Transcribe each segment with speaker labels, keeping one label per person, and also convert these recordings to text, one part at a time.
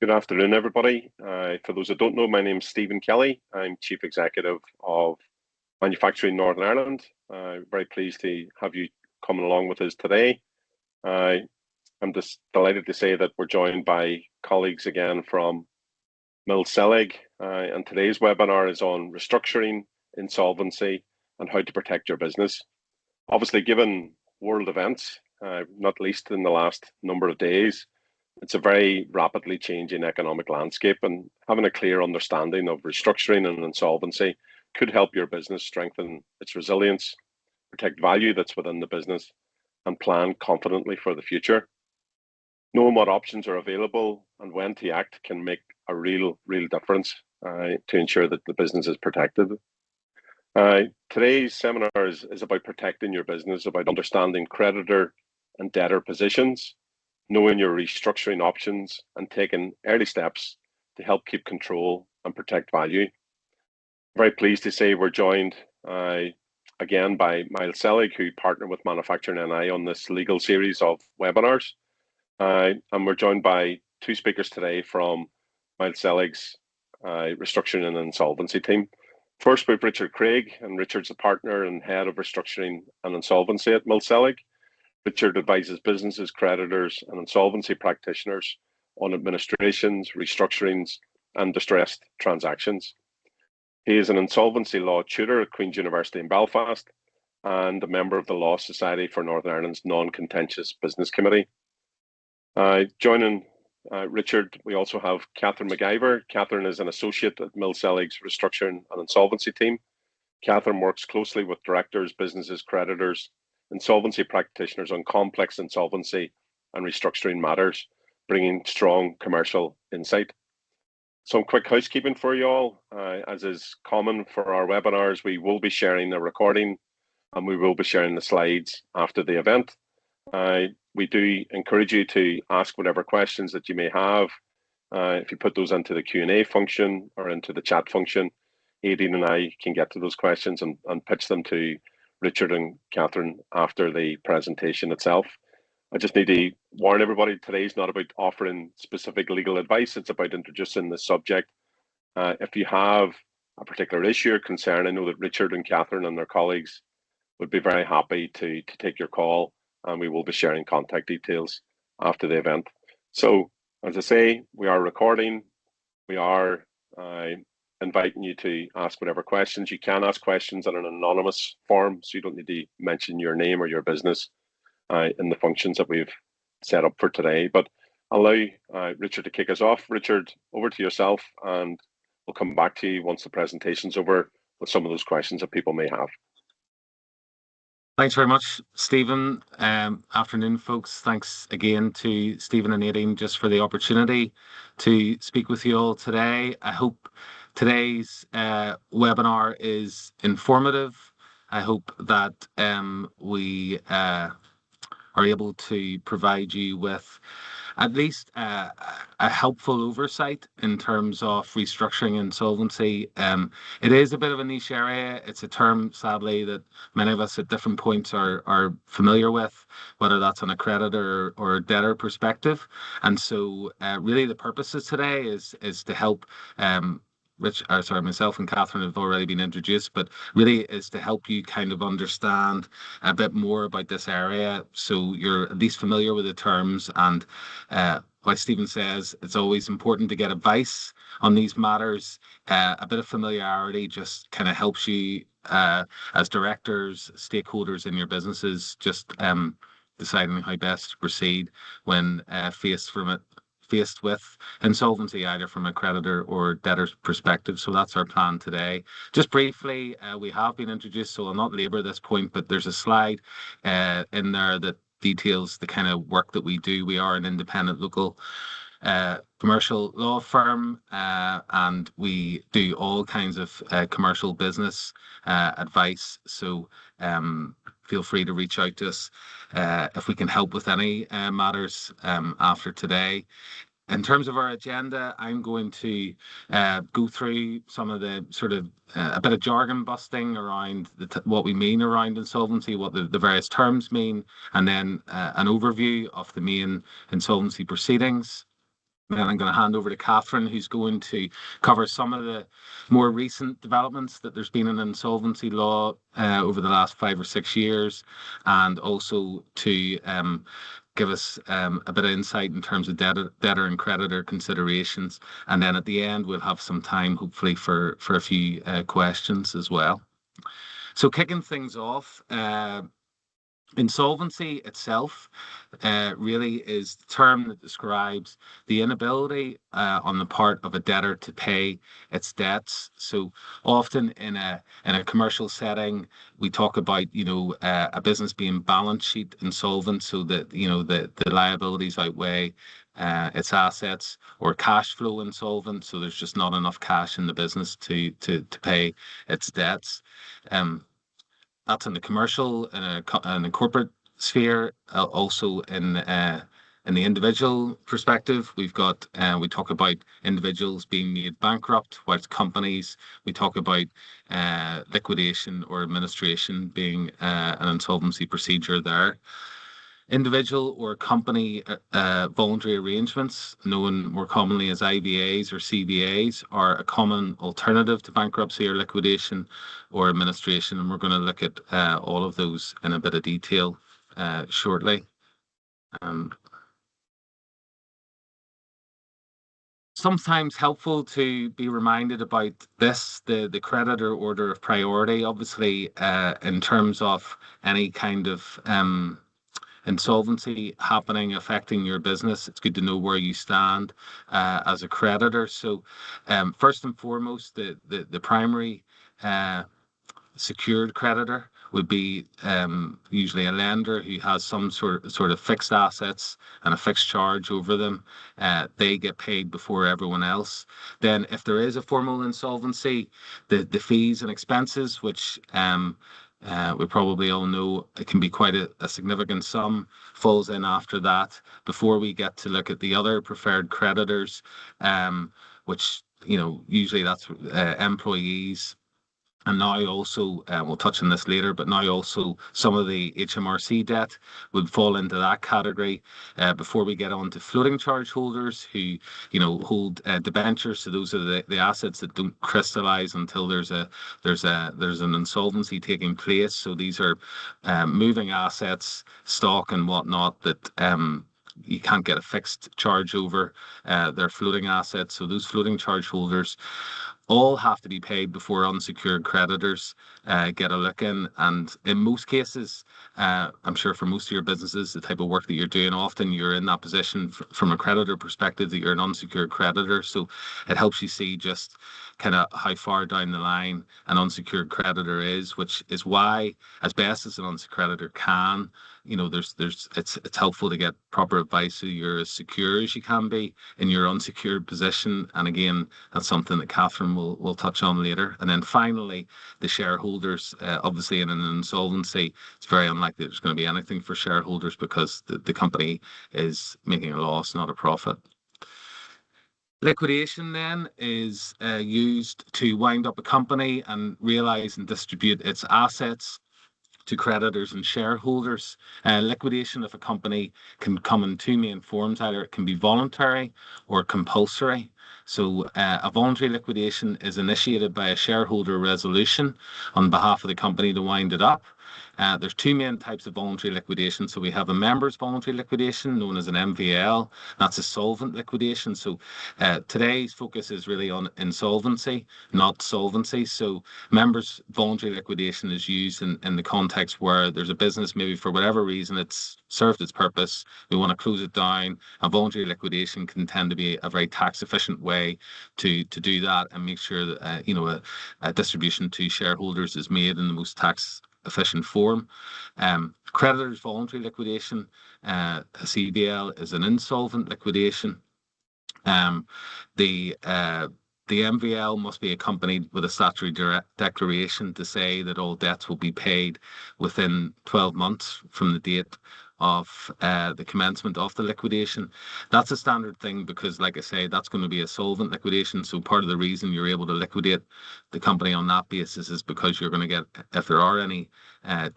Speaker 1: Good afternoon, everybody. For those that don't know, my name is Stephen Kelly. I'm Chief Executive of Manufacturing Northern Ireland. Very pleased to have you coming along with us today. I'm just delighted to say that we're joined by colleagues again from Mills Selig, and today's webinar is on restructuring, insolvency, and how to protect your business. Obviously, given world events, not least in the last number of days, it's a very rapidly changing economic landscape, and having a clear understanding of restructuring and insolvency could help your business strengthen its resilience, protect value that's within the business, and plan confidently for the future. Knowing what options are available and when to act can make a real difference to ensure that the business is protected. Today's seminar is about protecting your business, about understanding creditor and debtor positions, knowing your restructuring options, and taking early steps to help keep control and protect value. Very pleased to say we're joined again by Mills Selig, who partnered with Manufacturing NI on this legal series of webinars. And we're joined by two speakers today from Mills Selig's Restructuring and Insolvency team. First, we have Richard Craig, and Richard's a partner and head of Restructuring and Insolvency at Mills Selig. Richard advises businesses, creditors, and insolvency practitioners on administrations, restructurings, and distressed transactions. He is an insolvency law tutor at Queen's University in Belfast and a member of the Law Society for Northern Ireland's Non-Contentious Business Committee. Joining Richard, we also have Kathryn McIvor. Kathryn is an associate at Mills Selig's Restructuring and Insolvency team. Kathryn works closely with directors, businesses, creditors, insolvency practitioners on complex insolvency and restructuring matters, bringing strong commercial insight. Some quick housekeeping for you all. As is common for our webinars, we will be sharing a recording and we will be sharing the slides after the event. We do encourage you to ask whatever questions that you may have. If you put those into the Q&A function or into the chat function, Aideen and I can get to those questions and pitch them to Richard and Kathryn after the presentation itself. I just need to warn everybody, today's not about offering specific legal advice, it's about introducing the subject. If you have a particular issue or concern, I know that Richard and Kathryn and their colleagues would be very happy to take your call, and we will be sharing contact details after the event. So, as I say, we are recording, we are inviting you to ask whatever questions. You can ask questions in an anonymous form, so you don't need to mention your name or your business in the functions that we've set up for today. But I'll allow Richard to kick us off. Richard, over to yourself, and we'll come back to you once the presentation's over with some of those questions that people may have.
Speaker 2: Thanks very much, Stephen. Afternoon, folks. Thanks again to Stephen and Aideen just for the opportunity to speak with you all today. I hope today's webinar is informative. I hope that we are able to provide you with at least a helpful oversight in terms of restructuring insolvency. It is a bit of a niche area. It's a term, sadly, that many of us at different points are familiar with, whether that's on a creditor or debtor perspective. And so really the purpose of today is to help myself and Kathryn have already been introduced, but really is to help you kind of understand a bit more about this area so you're at least familiar with the terms. And like Stephen says, it's always important to get advice on these matters. A bit of familiarity just kind of helps you as directors, stakeholders in your businesses, just deciding how best to proceed when faced with insolvency, either from a creditor or debtor's perspective. So that's our plan today. Just briefly, we have been introduced, so I'll not labour this point, but there's a slide in there that details the kind of work that we do. We are an independent local commercial law firm, and we do all kinds of commercial business advice. So feel free to reach out to us if we can help with any matters after today. In terms of our agenda, I'm going to go through some of the sort of a bit of jargon busting around what we mean around insolvency, what the various terms mean, and then an overview of the main insolvency proceedings. Then I'm going to hand over to Kathryn, who's going to cover some of the more recent developments that there's been in insolvency law over the last 5 or 6 years, and also to give us a bit of insight in terms of debtor and creditor considerations. And then at the end, we'll have some time, hopefully, for a few questions as well. So kicking things off, insolvency itself really is the term that describes the inability on the part of a debtor to pay its debts. So often in a commercial setting, we talk about a business being balance sheet insolvent, so that the liabilities outweigh its assets, or cash flow insolvent, so there's just not enough cash in the business to pay its debts. That's in the commercial and the corporate sphere. Also in the individual perspective, we talk about individuals being made bankrupt, whilst companies, we talk about liquidation or administration being an insolvency procedure there. Individual or company voluntary arrangements, known more commonly as IVAs or CVAs, are a common alternative to bankruptcy or liquidation or administration, and we're going to look at all of those in a bit of detail shortly. Sometimes helpful to be reminded about this, the creditor order of priority. Obviously, in terms of any kind of insolvency happening, affecting your business, it's good to know where you stand as a creditor. So first and foremost, the primary secured creditor would be usually a lender who has some sort of fixed assets and a fixed charge over them. They get paid before everyone else. Then if there is a formal insolvency, the fees and expenses, which we probably all know it can be quite a significant sum, falls in after that, before we get to look at the other preferred creditors, which usually that's employees. And now also, we'll touch on this later, but now also some of the HMRC debt would fall into that category before we get on to floating charge holders who, hold debentures. So those are the assets that don't crystallize until there's an insolvency taking place. So these are moving assets, stock and whatnot that you can't get a fixed charge over. They're floating assets. So those floating charge holders all have to be paid before unsecured creditors get a look in. And in most cases, I'm sure for most of your businesses, the type of work that you're doing, often you're in that position from a creditor perspective that you're an unsecured creditor. So it helps you see just kind of how far down the line an unsecured creditor is, which is why, as best as an unsecured creditor can, it's helpful to get proper advice so you're as secure as you can be in your unsecured position. And again, that's something that Kathryn will touch on later. And then finally, the shareholders. Obviously, in an insolvency, it's very unlikely there's going to be anything for shareholders because the company is making a loss, not a profit. Liquidation then is used to wind up a company and realise and distribute its assets to creditors and shareholders. Liquidation of a company can come in two main forms. Either it can be voluntary or compulsory. So a voluntary liquidation is initiated by a shareholder resolution on behalf of the company to wind it up. There's two main types of voluntary liquidation. So we have a members voluntary liquidation known as an MVL. That's a solvent liquidation. So today's focus is really on insolvency, not solvency. So members voluntary liquidation is used in the context where there's a business, maybe for whatever reason it's served its purpose, we want to close it down. A voluntary liquidation can tend to be a very tax efficient way to do that and make sure that a distribution to shareholders is made in the most tax efficient form. Creditors voluntary liquidation, a CVL, is an insolvent liquidation. The MVL must be accompanied with a statutory declaration to say that all debts will be paid within 12 months from the date of the commencement of the liquidation. That's a standard thing because, like I say, that's going to be a solvent liquidation. So part of the reason you're able to liquidate the company on that basis is because you're going to get, if there are any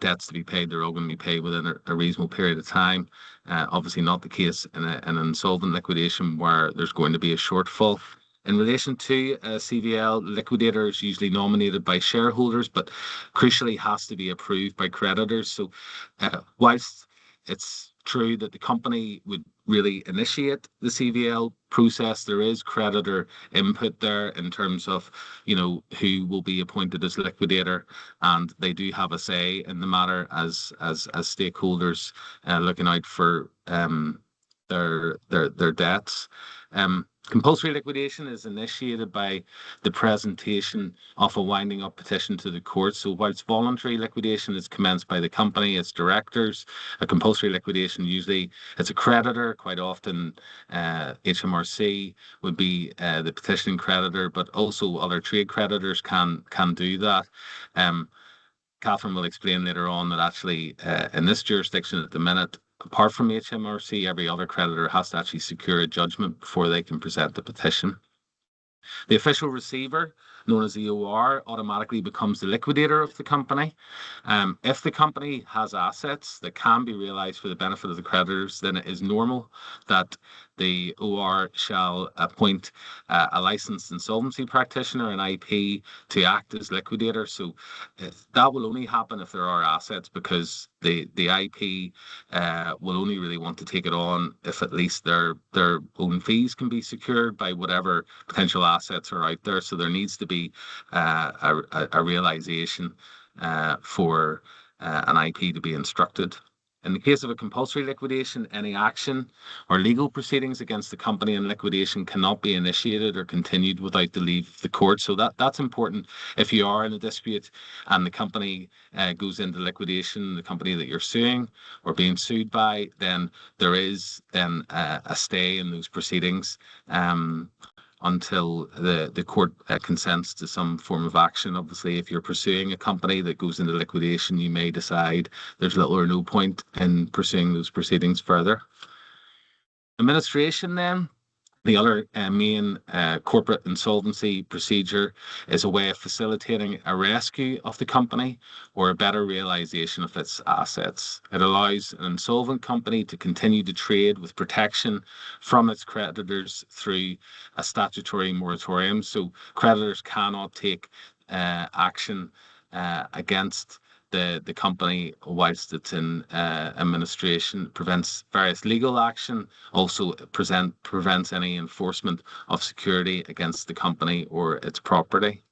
Speaker 2: debts to be paid, they're all going to be paid within a reasonable period of time. Obviously not the case in an insolvent liquidation where there's going to be a shortfall. In relation to CVL, liquidator is usually nominated by shareholders, but crucially has to be approved by creditors. So whilst it's true that the company would really initiate the CVL process, there is creditor input there in terms of, who will be appointed as liquidator, and they do have a say in the matter as stakeholders looking out for their debts. Compulsory liquidation is initiated by the presentation of a winding up petition to the court. So whilst voluntary liquidation is commenced by the company, its directors, a compulsory liquidation usually it's a creditor. Quite often HMRC would be the petitioning creditor, but also other trade creditors can do that. Kathryn will explain later on that actually in this jurisdiction at the minute, apart from HMRC, every other creditor has to actually secure a judgment before they can present the petition. The official receiver, known as the OR, automatically becomes the liquidator of the company. If the company has assets that can be realised for the benefit of the creditors, then it is normal that the OR shall appoint a licensed insolvency practitioner, an IP, to act as liquidator. So that will only happen if there are assets, because the IP will only really want to take it on if at least their own fees can be secured by whatever potential assets are out there. So there needs to be a realisation for an IP to be instructed. In the case of a compulsory liquidation, any action or legal proceedings against the company in liquidation cannot be initiated or continued without the leave of the court. So that's important. If you are in a dispute and the company goes into liquidation, the company that you're suing or being sued by, then there is then a stay in those proceedings until the court consents to some form of action. Obviously, if you're pursuing a company that goes into liquidation, you may decide there's little or no point in pursuing those proceedings further. Administration then. The other main corporate insolvency procedure is a way of facilitating a rescue of the company or a better realisation of its assets. It allows an insolvent company to continue to trade with protection from its creditors through a statutory moratorium. So creditors cannot take action against the company whilst it's in administration. Prevents various legal action, also prevents any enforcement of security against the company or its property.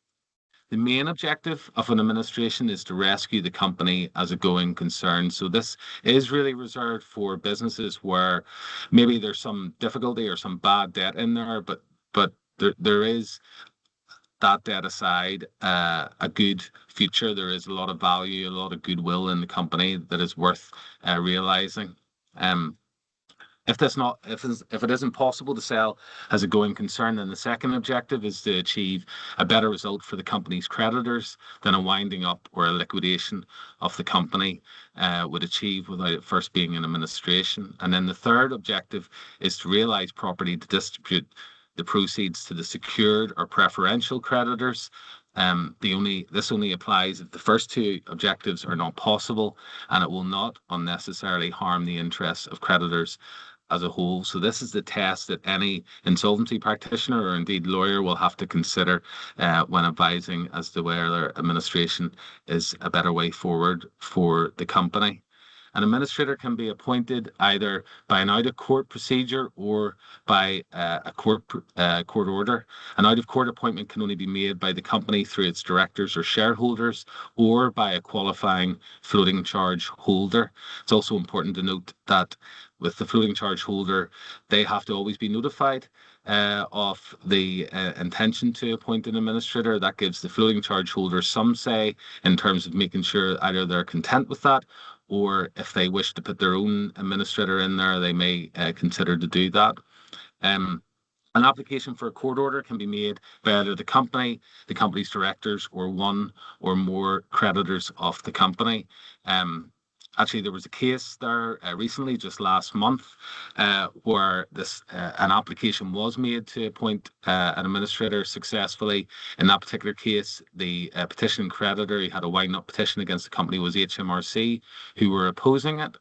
Speaker 2: The main objective of an administration is to rescue the company as a going concern. So this is really reserved for businesses where maybe there's some difficulty or some bad debt in there, but there is, that debt aside, a good future. There is a lot of value, a lot of goodwill in the company that is worth realising. If it isn't possible to sell as a going concern, then the second objective is to achieve a better result for the company's creditors than a winding up or a liquidation of the company would achieve without it first being in administration. And then the third objective is to realise property to distribute the proceeds to the secured or preferential creditors. This only applies if the first two objectives are not possible, and it will not unnecessarily harm the interests of creditors as a whole. So this is the test that any insolvency practitioner or indeed lawyer will have to consider when advising as to whether administration is a better way forward for the company. An administrator can be appointed either by an out-of-court procedure or by a court order. An out-of-court appointment can only be made by the company through its directors or shareholders, or by a qualifying floating charge holder. It's also important to note that with the floating charge holder, they have to always be notified of the intention to appoint an administrator. That gives the floating charge holder some say in terms of making sure either they're content with that, or if they wish to put their own administrator in there, they may consider to do that. An application for a court order can be made by either the company's directors, or one or more creditors of the company. Actually, there was a case there recently, just last month, where an application was made to appoint an administrator successfully. In that particular case, the petitioning creditor, he had a wind-up petition against the company, was HMRC, who were opposing it.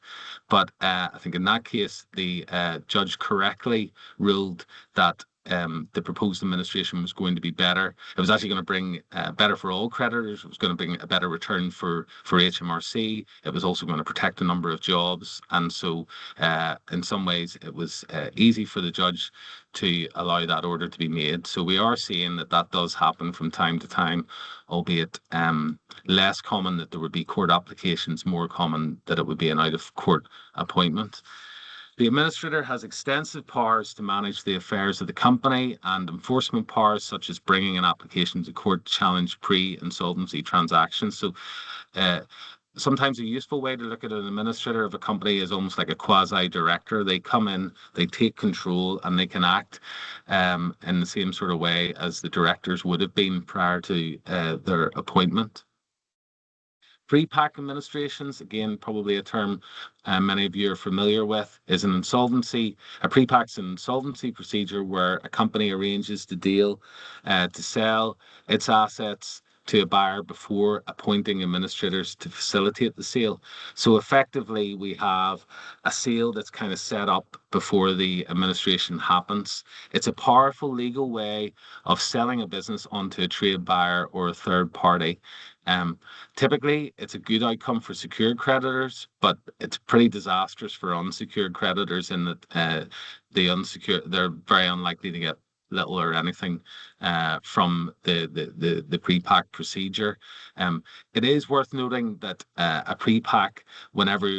Speaker 2: But I think in that case, the judge correctly ruled that the proposed administration was going to be better. It was actually going to bring better for all creditors. It was going to bring a better return for HMRC. It was also going to protect a number of jobs. And so in some ways, it was easy for the judge to allow that order to be made. So we are seeing that does happen from time to time, albeit less common that there would be court applications, more common that it would be an out-of-court appointment. The administrator has extensive powers to manage the affairs of the company and enforcement powers such as bringing an application to court to challenge pre-insolvency transactions. So sometimes a useful way to look at an administrator of a company is almost like a quasi-director. They come in, they take control, and they can act in the same sort of way as the directors would have been prior to their appointment. Pre-pack administrations, again, probably a term many of you are familiar with, is an insolvency. A pre-pack's an insolvency procedure where a company arranges the deal to sell its assets to a buyer before appointing administrators to facilitate the sale. So effectively, we have a sale that's kind of set up before the administration happens. It's a powerful legal way of selling a business onto a trade buyer or a third party. Typically, it's a good outcome for secured creditors, but it's pretty disastrous for unsecured creditors in that the unsecured, they're very unlikely to get little or anything from the pre-pack procedure. It is worth noting that a pre-pack, whenever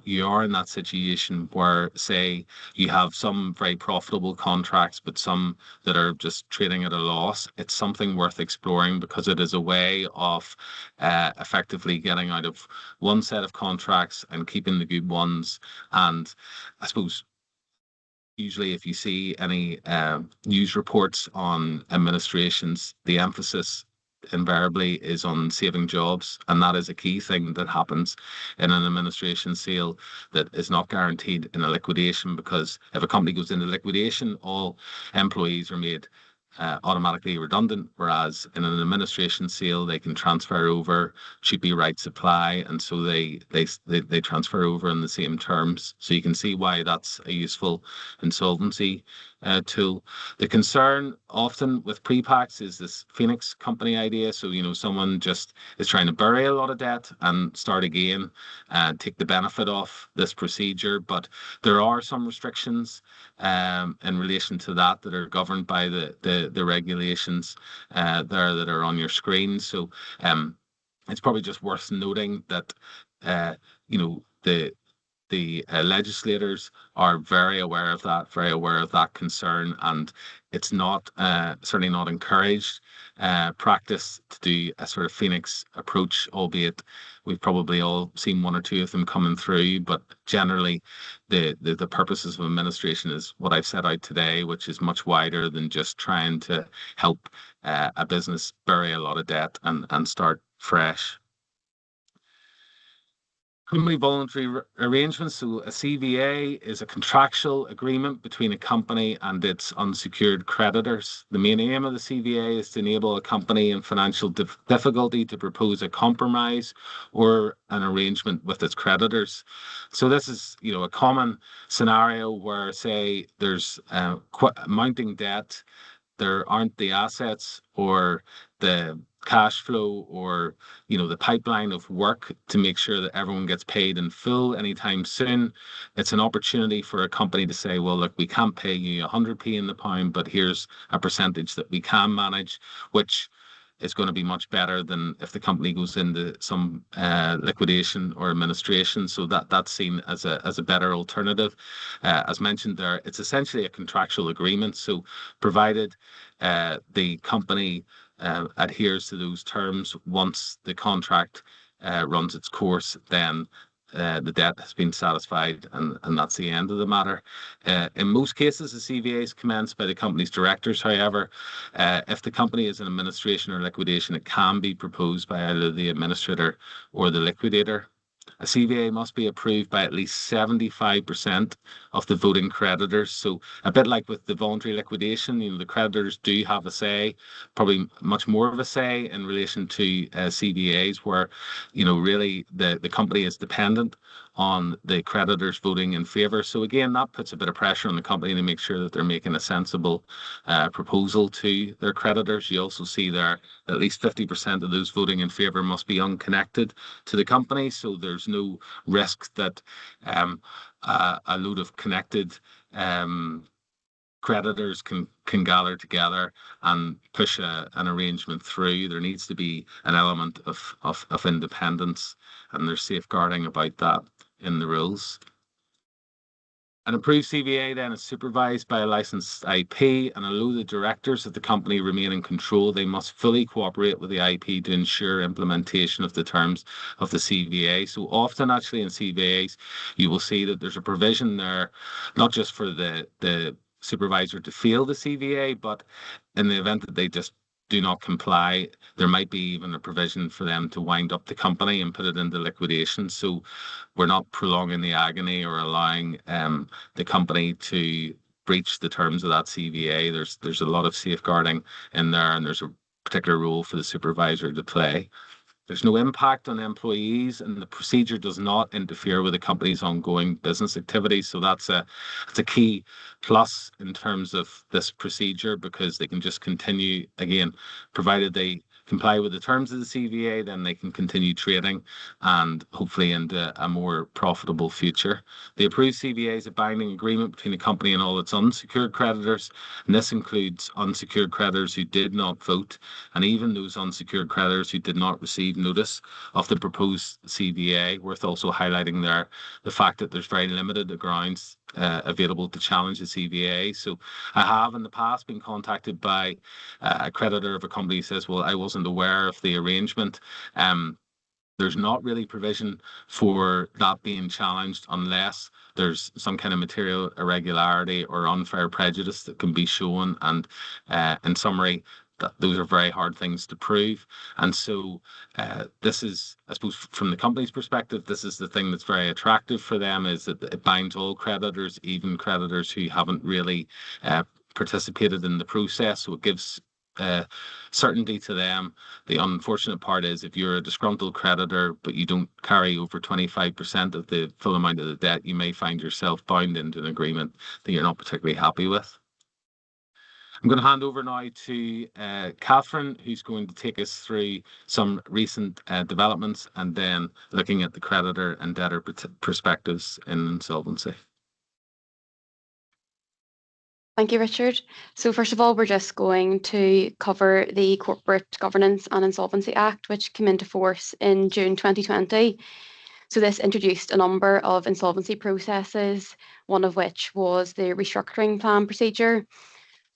Speaker 2: you are in that situation where, say, you have some very profitable contracts, but some that are just trading at a loss, it's something worth exploring because it is a way of effectively getting out of one set of contracts and keeping the good ones. And I suppose usually if you see any news reports on administrations, the emphasis invariably is on saving jobs, and that is a key thing that happens in an administration sale that is not guaranteed in a liquidation, because if a company goes into liquidation, all employees are made automatically redundant, whereas in an administration sale they can transfer over, should be right supply, and so they transfer over in the same terms. So you can see why that's a useful insolvency tool. The concern often with pre-packs is this Phoenix company idea. So, someone just is trying to bury a lot of debt and start again and take the benefit of this procedure. But there are some restrictions in relation to that are governed by the regulations there that are on your screen. So it's probably just worth noting that, the legislators are very aware of that concern, and it's not certainly not encouraged practice to do a sort of Phoenix approach, albeit we've probably all seen one or two of them coming through. But generally, the purposes of administration is what I've set out today, which is much wider than just trying to help a business bury a lot of debt and start fresh. Company voluntary arrangements. So a CVA is a contractual agreement between a company and its unsecured creditors. The main aim of the CVA is to enable a company in financial difficulty to propose a compromise or an arrangement with its creditors. So this is, a common scenario where, say, there's mounting debt, there aren't the assets or the cash flow or the pipeline of work to make sure that everyone gets paid in full anytime soon. It's an opportunity for a company to say, well, look, we can't pay you 100p in the pound, but here's a percentage that we can manage, which is going to be much better than if the company goes into some liquidation or administration. So that's seen as a better alternative. As mentioned there, it's essentially a contractual agreement. So provided the company adheres to those terms, once the contract runs its course, then the debt has been satisfied, and that's the end of the matter. In most cases, the CVA is commenced by the company's directors. However, if the company is in administration or liquidation, it can be proposed by either the administrator or the liquidator. A CVA must be approved by at least 75% of the voting creditors. So a bit like with the voluntary liquidation, the creditors do have a say, probably much more of a say in relation to CVAs, where, really the company is dependent on the creditors voting in favour. So again, that puts a bit of pressure on the company to make sure that they're making a sensible proposal to their creditors. You also see there at least 50% of those voting in favour must be unconnected to the company, so there's no risk that a load of connected creditors can gather together and push an arrangement through. There needs to be an element of independence, and there's safeguarding about that in the rules. An approved CVA then is supervised by a licensed IP, and although the directors of the company remain in control, they must fully cooperate with the IP to ensure implementation of the terms of the CVA. So often, actually, in CVAs, you will see that there's a provision there, not just for the supervisor to fail the CVA, but in the event that they just do not comply, there might be even a provision for them to wind up the company and put it into liquidation. So we're not prolonging the agony or allowing the company to breach the terms of that CVA. There's a lot of safeguarding in there, and there's a particular role for the supervisor to play. There's no impact on employees, and the procedure does not interfere with the company's ongoing business activities. So that's a key plus in terms of this procedure, because they can just continue, again, provided they comply with the terms of the CVA, then they can continue trading and hopefully into a more profitable future. The approved CVA is a binding agreement between the company and all its unsecured creditors, and this includes unsecured creditors who did not vote, and even those unsecured creditors who did not receive notice of the proposed CVA. Worth also highlighting there the fact that there's very limited grounds available to challenge the CVA. So I have in the past been contacted by a creditor of a company who says, well, I wasn't aware of the arrangement. There's not really provision for that being challenged unless there's some kind of material irregularity or unfair prejudice that can be shown. And in summary, those are very hard things to prove. And so this is, I suppose, from the company's perspective, this is the thing that's very attractive for them, is that it binds all creditors, even creditors who haven't really participated in the process. So it gives certainty to them. The unfortunate part is if you're a disgruntled creditor but you don't carry over 25% of the full amount of the debt, you may find yourself bound into an agreement that you're not particularly happy with. I'm going to hand over now to Kathryn, who's going to take us through some recent developments and then looking at the creditor and debtor perspectives in insolvency.
Speaker 3: Thank you, Richard. So first of all, we're just going to cover the Corporate Governance and Insolvency Act, which came into force in June 2020. So this introduced a number of insolvency processes, one of which was the restructuring plan procedure.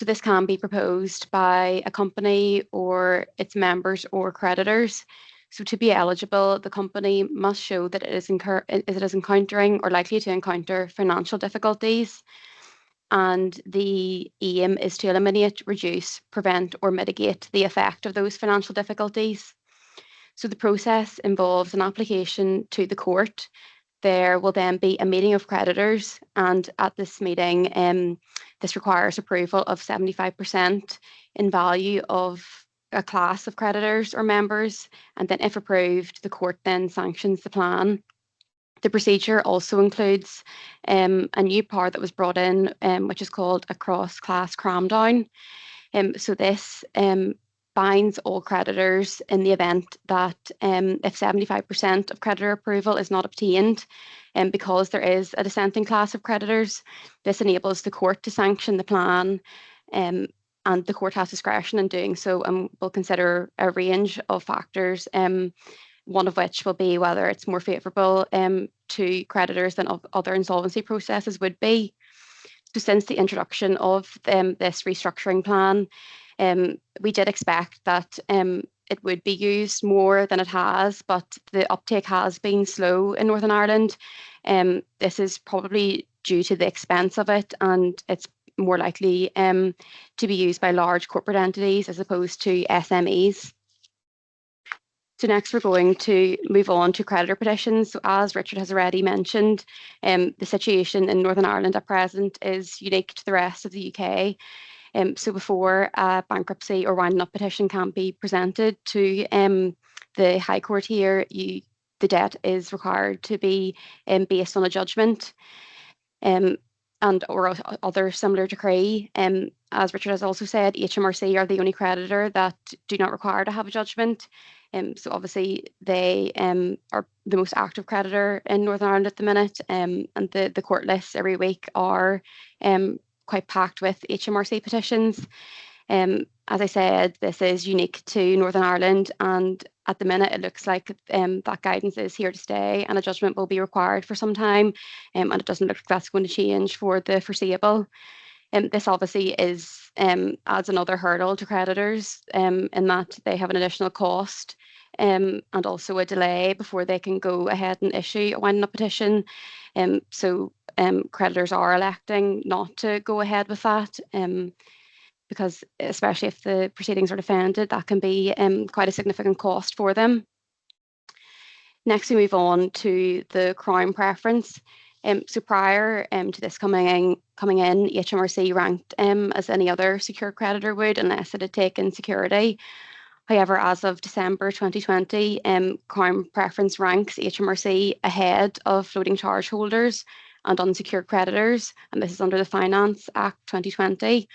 Speaker 3: So this can be proposed by a company or its members or creditors. So to be eligible, the company must show that it is encountering or likely to encounter financial difficulties. And the aim is to eliminate, reduce, prevent, or mitigate the effect of those financial difficulties. So the process involves an application to the court. There will then be a meeting of creditors, and at this meeting, this requires approval of 75% in value of a class of creditors or members, and then if approved, the court then sanctions the plan. The procedure also includes a new power that was brought in, which is called a cross-class cram-down. So this binds all creditors in the event that if 75% of creditor approval is not obtained, because there is a dissenting class of creditors, this enables the court to sanction the plan, and the court has discretion in doing so, and will consider a range of factors, one of which will be whether it's more favourable to creditors than other insolvency processes would be. So since the introduction of this restructuring plan, we did expect that it would be used more than it has, but the uptake has been slow in Northern Ireland. This is probably due to the expense of it, and it's more likely to be used by large corporate entities as opposed to SMEs. So next we're going to move on to creditor petitions. So as Richard has already mentioned, the situation in Northern Ireland at present is unique to the rest of the UK. So before a bankruptcy or winding up petition can be presented to the High Court here, the debt is required to be based on a judgment or other similar decree. As Richard has also said, HMRC are the only creditor that do not require to have a judgment. So obviously they are the most active creditor in Northern Ireland at the minute, and the court lists every week are quite packed with HMRC petitions. As I said, this is unique to Northern Ireland, and at the minute it looks like that guidance is here to stay and a judgment will be required for some time, and it doesn't look like that's going to change for the foreseeable. This obviously adds another hurdle to creditors in that they have an additional cost and also a delay before they can go ahead and issue a winding up petition. So creditors are electing not to go ahead with that because especially if the proceedings are defended, that can be quite a significant cost for them. Next, we move on to the Crown preference. So prior to this coming in, HMRC ranked as any other secured creditor would unless it had taken security. However, as of December 2020, Crown preference ranks HMRC ahead of floating charge holders and unsecured creditors, and this is under the Finance Act 2020.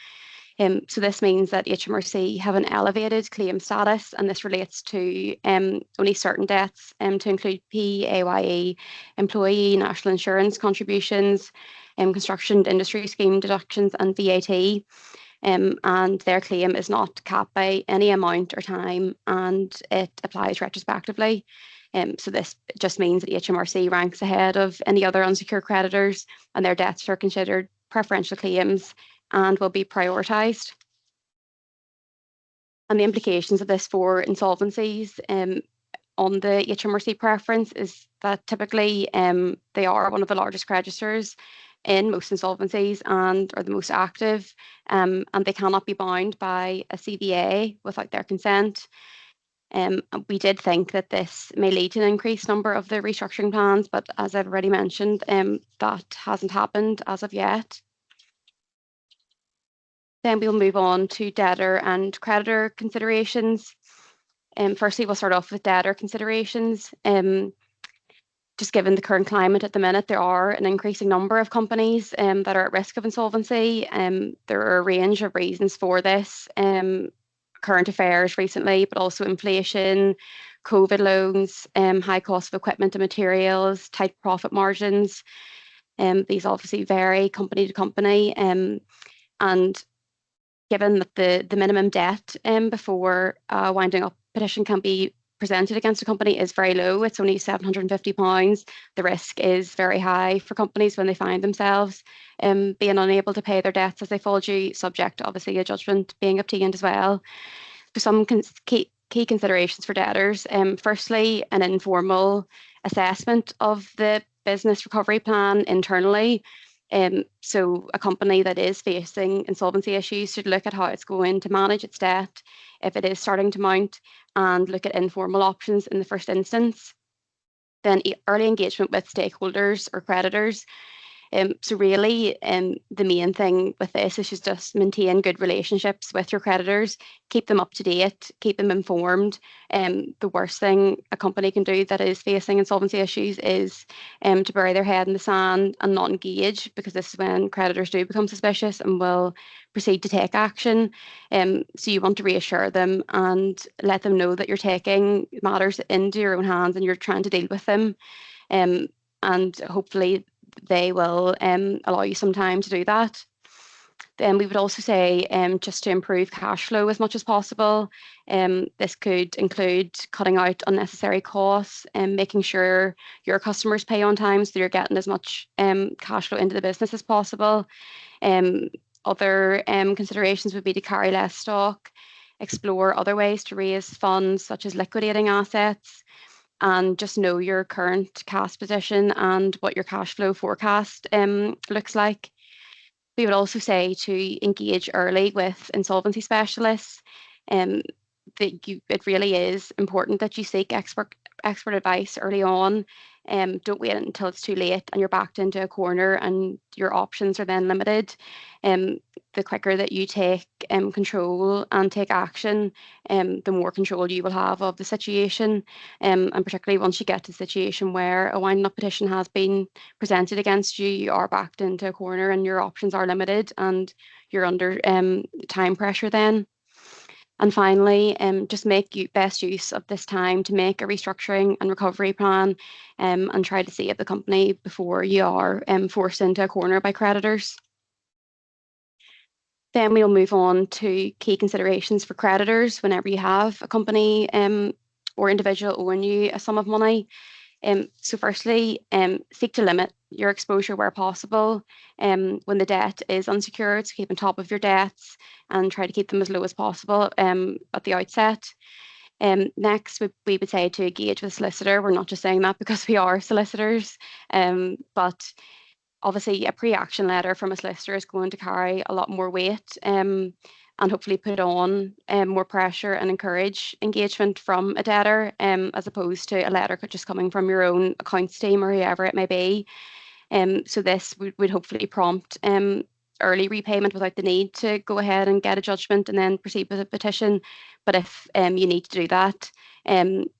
Speaker 3: So this means that HMRC have an elevated claim status, and this relates to only certain debts to include PAYE, employee national insurance contributions, construction industry scheme deductions and VAT. And their claim is not capped by any amount or time, and it applies retrospectively. So this just means that HMRC ranks ahead of any other unsecured creditors, and their debts are considered preferential claims and will be prioritised. And the implications of this for insolvencies on the HMRC preference is that typically they are one of the largest creditors in most insolvencies and are the most active, and they cannot be bound by a CVA without their consent. We did think that this may lead to an increased number of the restructuring plans, but as I've already mentioned, that hasn't happened as of yet. Then we'll move on to debtor and creditor considerations. Firstly, we'll start off with debtor considerations. Just given the current climate at the minute, there are an increasing number of companies that are at risk of insolvency. There are a range of reasons for this. Current affairs recently, but also inflation, COVID loans, high cost of equipment and materials, tight profit margins. These obviously vary company to company. And given that the minimum debt before winding up petition can be presented against a company is very low, it's only £750, the risk is very high for companies when they find themselves being unable to pay their debts as they fall due, subject to obviously a judgment being obtained as well. So some key considerations for debtors. Firstly, an informal assessment of the business recovery plan internally. So a company that is facing insolvency issues should look at how it's going to manage its debt if it is starting to mount, and look at informal options in the first instance. Then early engagement with stakeholders or creditors. So really, the main thing with this is just maintain good relationships with your creditors, keep them up to date, keep them informed. The worst thing a company can do that is facing insolvency issues is to bury their head in the sand and not engage, because this is when creditors do become suspicious and will proceed to take action. So you want to reassure them and let them know that you're taking matters into your own hands and you're trying to deal with them. And hopefully they will allow you some time to do that. Then we would also say just to improve cash flow as much as possible. This could include cutting out unnecessary costs and making sure your customers pay on time so you're getting as much cash flow into the business as possible. Other considerations would be to carry less stock, explore other ways to raise funds such as liquidating assets, and just know your current cash position and what your cash flow forecast looks like. We would also say to engage early with insolvency specialists. it really is important that you seek expert advice early on. Don't wait until it's too late and you're backed into a corner and your options are then limited. The quicker that you take control and take action, the more control you will have of the situation. And particularly once you get to the situation where a winding up petition has been presented against you, you are backed into a corner and your options are limited and you're under time pressure then. And finally, just make best use of this time to make a restructuring and recovery plan, and try to save the company before you are forced into a corner by creditors. Then we'll move on to key considerations for creditors whenever you have a company or individual owing you a sum of money. So firstly, seek to limit your exposure where possible when the debt is unsecured, so keep on top of your debts and try to keep them as low as possible at the outset. Next, we would say to engage with a solicitor. We're not just saying that because we are solicitors, but obviously a pre-action letter from a solicitor is going to carry a lot more weight and hopefully put on more pressure and encourage engagement from a debtor as opposed to a letter just coming from your own accounts team or whoever it may be. So this would hopefully prompt early repayment without the need to go ahead and get a judgment and then proceed with a petition. But if you need to do that,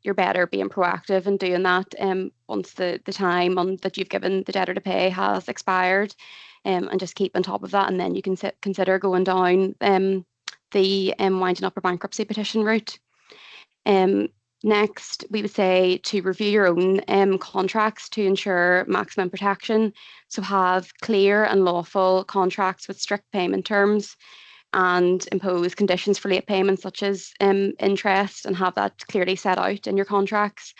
Speaker 3: you're better being proactive and doing that once the time that you've given the debtor to pay has expired, and just keep on top of that, and then you can consider going down the winding up a bankruptcy petition route. Next, we would say to review your own contracts to ensure maximum protection. So have clear and lawful contracts with strict payment terms and impose conditions for late payments such as interest, and have that clearly set out in your contracts.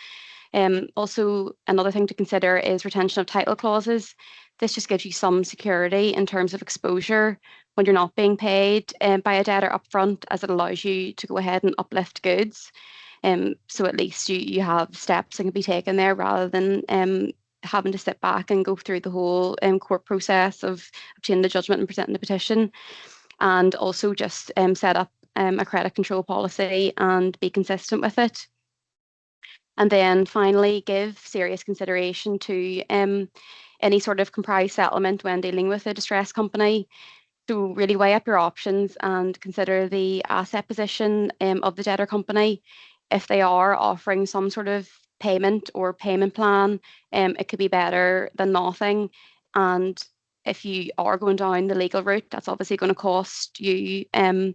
Speaker 3: Also, another thing to consider is retention of title clauses. This just gives you some security in terms of exposure when you're not being paid by a debtor upfront, as it allows you to go ahead and uplift goods. So at least you have steps that can be taken there rather than having to sit back and go through the whole court process of obtaining the judgment and presenting the petition. And also just set up a credit control policy and be consistent with it. And then finally, give serious consideration to any sort of comprised settlement when dealing with a distressed company. So really weigh up your options and consider the asset position of the debtor company. If they are offering some sort of payment or payment plan, it could be better than nothing. And if you are going down the legal route, that's obviously going to cost you, and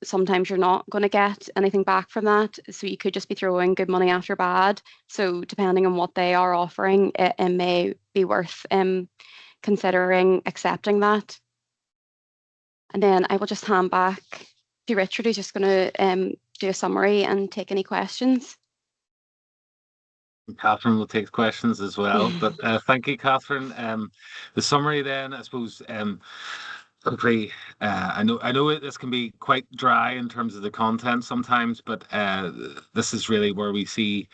Speaker 3: sometimes you're not going to get anything back from that. So you could just be throwing good money after bad. So depending on what they are offering, it may be worth considering accepting that. And then I will just hand back to Richard, who's just going to do a summary and take any questions.
Speaker 2: Kathryn will take questions as well. But thank you, Kathryn. The summary then, I suppose, hopefully, I know this can be quite dry in terms of the content sometimes, but this is really where we see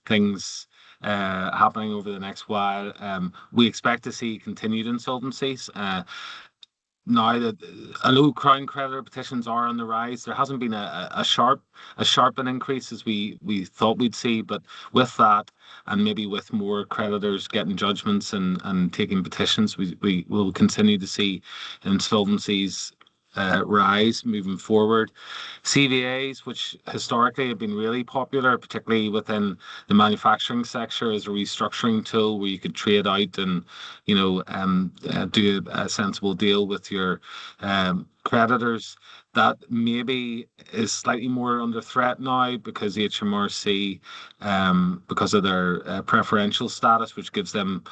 Speaker 2: things happening over the next while. We expect to see continued insolvencies. Now that I know crown creditor petitions are on the rise, there hasn't been a sharp an increase as we thought we'd see, but with that, and maybe with more creditors getting judgments and taking petitions, we will continue to see insolvencies rise moving forward. CVAs, which historically have been really popular, particularly within the manufacturing sector, as a restructuring tool where you could trade out and do a sensible deal with your creditors. That maybe is slightly more under threat now because HMRC, because of their preferential status, which gives them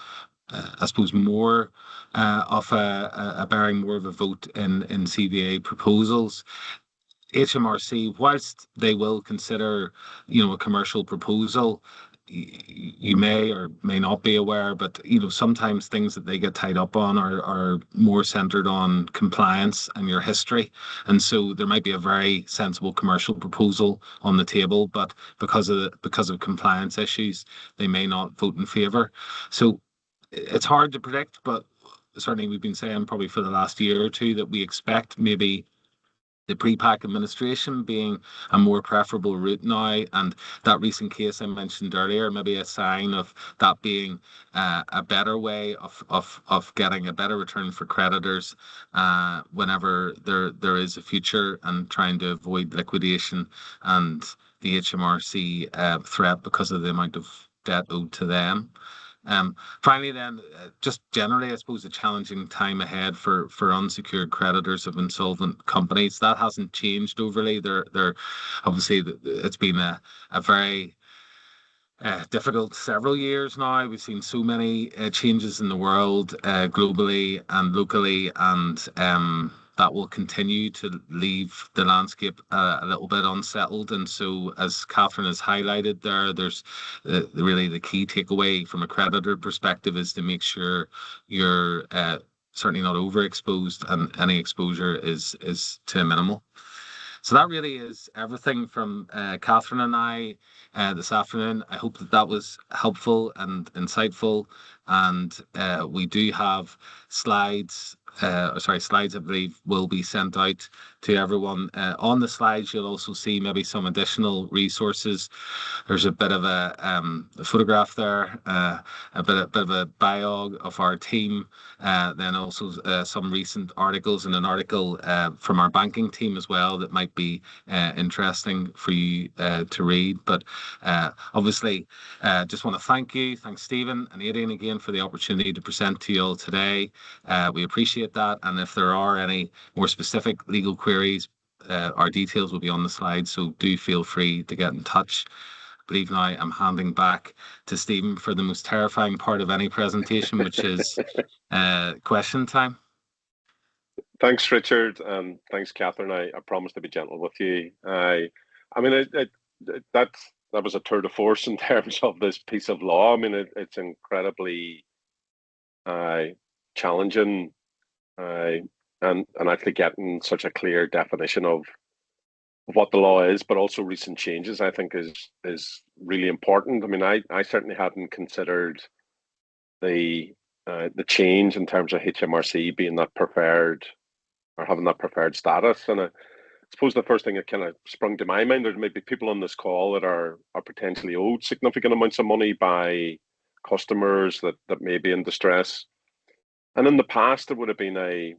Speaker 2: I suppose more of a bearing more of a vote in CVA proposals. HMRC, whilst they will consider, a commercial proposal, you may or may not be aware, but sometimes things that they get tied up on are more centered on compliance and your history, and so there might be a very sensible commercial proposal on the table, but because of compliance issues, they may not vote in favour. So it's hard to predict, but certainly we've been saying probably for the last year or two that we expect maybe the pre-pack administration being a more preferable route now, and that recent case I mentioned earlier, maybe a sign of that being a better way of getting a better return for creditors whenever there is a future, and trying to avoid liquidation and the HMRC threat because of the amount of debt owed to them. Finally, then, just generally, I suppose, a challenging time ahead for unsecured creditors of insolvent companies. That hasn't changed overly. They're obviously, it's been a very difficult several years now. We've seen so many changes in the world, globally and locally, and that will continue to leave the landscape a little bit unsettled. And so, as Kathryn has highlighted there's really the key takeaway from a creditor perspective is to make sure you're certainly not overexposed, and any exposure is to a minimal. So that really is everything from Kathryn and I this afternoon. I hope that was helpful and insightful. And we do have slides. Slides, I believe, will be sent out to everyone. On the slides, you'll also see maybe some additional resources. There's a bit of a photograph there, a bit of a bio of our team, then also some recent articles, and an article from our banking team as well that might be interesting for you to read. But obviously, just want to thanks Stephen and Aidan again for the opportunity to present to you all today. We appreciate that, and if there are any more specific legal queries, our details will be on the slide, so do feel free to get in touch. I believe now I'm handing back to Stephen for the most terrifying part of any presentation, which is question time.
Speaker 1: Thanks, Richard, and thanks, Kathryn. I promise to be gentle with you. I mean, that was a tour de force in terms of this piece of law. I mean, it's incredibly challenging, and actually getting such a clear definition of what the law is, but also recent changes, I think is really important. I mean, I certainly hadn't considered the change in terms of HMRC being that preferred, or having that preferred status. And I suppose the first thing that kind of sprung to my mind, there may be people on this call that are potentially owed significant amounts of money by customers that may be in distress. And in the past, there would have been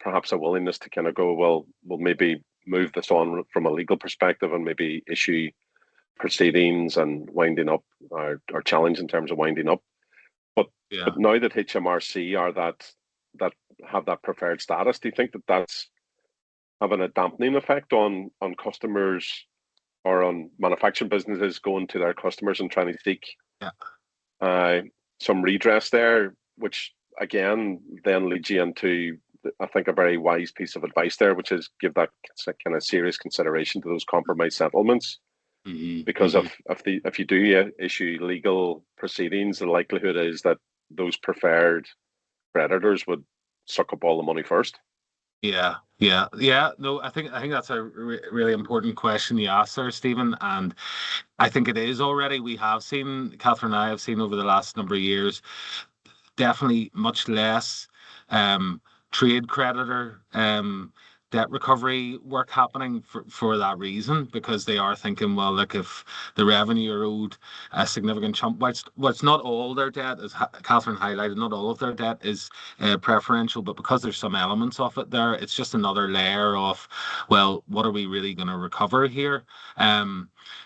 Speaker 1: perhaps a willingness to kind of go, well, we'll maybe move this on from a legal perspective and maybe issue proceedings and winding up, or challenge in terms of winding up. But now that HMRC are that have that preferred status, do you think that that's having a dampening effect on customers, or on manufacturing businesses going to their customers and trying to seek some redress there, which again then leads you into, I think, a very wise piece of advice there, which is give that kind of serious consideration to those compromise settlements. Because if you do issue legal proceedings, the likelihood is that those preferred creditors would suck up all the money first.
Speaker 2: Yeah. No, I think that's a really important question you asked there, Stephen, and I think it is already. We have seen, Kathryn and I have seen over the last number of years, definitely much less trade creditor debt recovery work happening for that reason, because they are thinking, well, look, if the revenue are owed a significant chunk, what's not all their debt, as Kathryn highlighted, not all of their debt is preferential, but because there's some elements of it there, it's just another layer of, well, what are we really going to recover here?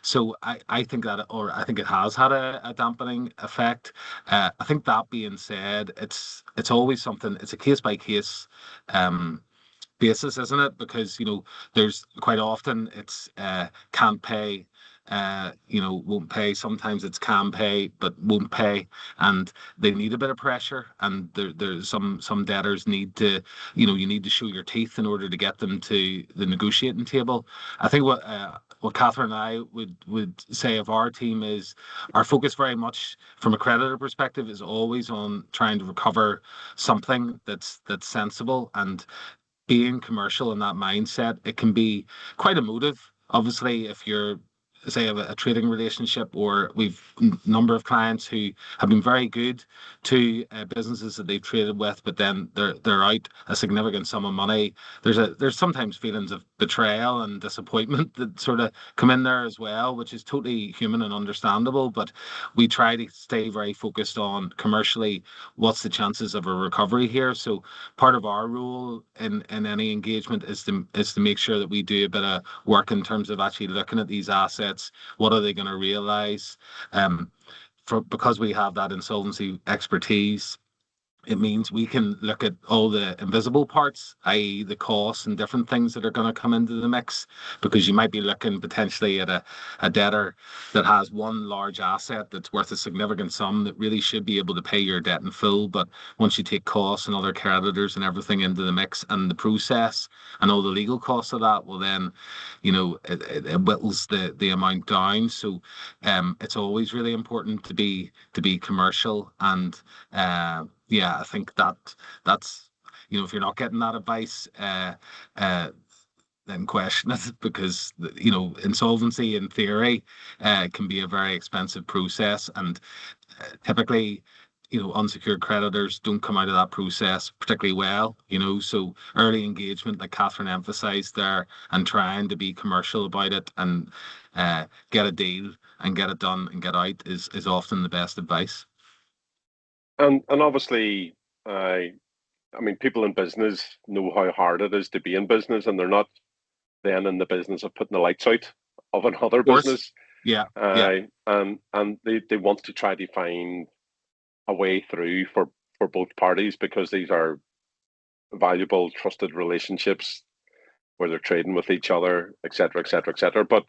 Speaker 2: So I think that, or I think it has had a dampening effect. I think that being said, it's always something, it's a case by case basis, isn't it? Because there's quite often it's can't pay, won't pay. Sometimes it's can pay but won't pay, and they need a bit of pressure. And there's some debtors need to, you need to show your teeth in order to get them to the negotiating table. I think what Kathryn and I would say of our team is our focus very much from a creditor perspective is always on trying to recover something that's sensible, and being commercial in that mindset. It can be quite emotive, obviously, if you're, say, a trading relationship, or we've a number of clients who have been very good to businesses that they've traded with, but then they're out a significant sum of money. There's sometimes feelings of betrayal and disappointment that sort of come in there as well, which is totally human and understandable. But we try to stay very focused on commercially what's the chances of a recovery here. So part of our role in any engagement is to make sure that we do a bit of work in terms of actually looking at these assets. What are they going to realise? Because we have that insolvency expertise, it means we can look at all the invisible parts, i.e. the costs and different things that are going to come into the mix, because you might be looking potentially at a debtor that has one large asset that's worth a significant sum that really should be able to pay your debt in full. But once you take costs and other creditors and everything into the mix and the process and all the legal costs of that, well then, it whittles the amount down. So it's always really important to be commercial and yeah, I think that's if you're not getting that advice, then question it, because insolvency in theory can be a very expensive process, and typically unsecured creditors don't come out of that process particularly well. So early engagement, like Kathryn emphasised there, and trying to be commercial about it and get a deal and get it done and get out is often the best advice.
Speaker 1: And obviously, I mean, people in business know how hard it is to be in business, and they're not then in the business of putting the lights out of another business.
Speaker 2: Yeah.
Speaker 1: And they want to try to find a way through for both parties, because these are valuable, trusted relationships where they're trading with each other, et cetera, et cetera, et cetera. But